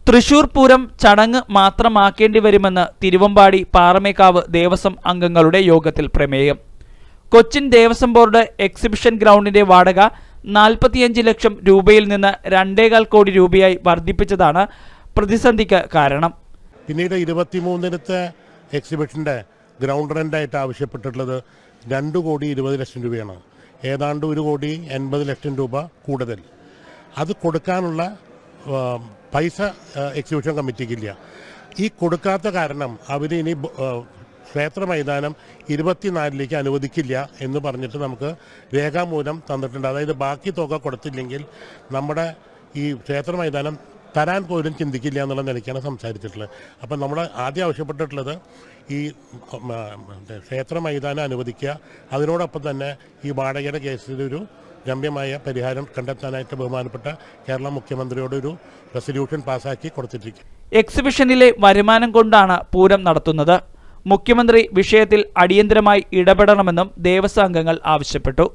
തൃശൂർ പൂരം ചടങ്ങ് മാത്രമാക്കേണ്ടി വരുമെന്ന് തിരുവമ്പാടി പാറമേക്കാവ് ദേവസ്വം അംഗങ്ങളുടെ യോഗത്തിൽ പ്രമേയം. കൊച്ചിൻ ദേവസ്വം ബോർഡ് എക്സിബിഷൻ ഗ്രൗണ്ടിന്റെ വാടക 45 ലക്ഷം രൂപയിൽ നിന്ന് 2.25 കോടി രൂപയായി വർദ്ധിപ്പിച്ചതാണ് പ്രതിസന്ധിക്ക് കാരണം. പിന്നീട് 23-ത്തെ എക്സിബിഷന്റെ ഗ്രൗണ്ട് റെന്റായിട്ട് ആവശ്യപ്പെട്ടിട്ടുള്ളത് 2.20 കോടി രൂപയാണ്. ഏതാണ്ട് 1.80 കോടി രൂപ കൂടുതൽ. അത് കൊടുക്കാനുള്ള പൈസ എക്സിബിഷൻ കമ്മിറ്റിക്കില്ല. ഈ കൊടുക്കാത്ത കാരണം അവർ ഇനി ക്ഷേത്ര മൈതാനം 24-ലേക്ക് അനുവദിക്കില്ല എന്ന് പറഞ്ഞിട്ട് നമുക്ക് രേഖാമൂലം തന്നിട്ടുണ്ട്. അതായത് ബാക്കി തുക കൊടുത്തില്ലെങ്കിൽ നമ്മുടെ ഈ ക്ഷേത്ര മൈതാനം തരാൻ പോലും ചിന്തിക്കില്ല എന്നുള്ള നിലയ്ക്കാണ് സംസാരിച്ചിട്ടുള്ളത്. അപ്പം നമ്മൾ ആദ്യം ആവശ്യപ്പെട്ടിട്ടുള്ളത് ഈ ക്ഷേത്ര മൈതാനം അനുവദിക്കുക, അതിനോടൊപ്പം തന്നെ ഈ വാടകയുടെ കേസിലൊരു ഗമ്യമായ പരിഹാരം കണ്ടെത്താനായിട്ട് ബഹുമാനപ്പെട്ട കേരള മുഖ്യമന്ത്രിയോടൊരു റെസല്യൂഷൻ പാസാക്കി കൊടുത്തിരിക്കും. എക്സിബിഷനിലെ വരുമാനം കൊണ്ടാണ് പൂരം നടത്തുന്നത്. മുഖ്യമന്ത്രി വിഷയത്തിൽ അടിയന്തരമായി ഇടപെടണമെന്നും ദേവസ്വം അംഗങ്ങൾ ആവശ്യപ്പെട്ടു.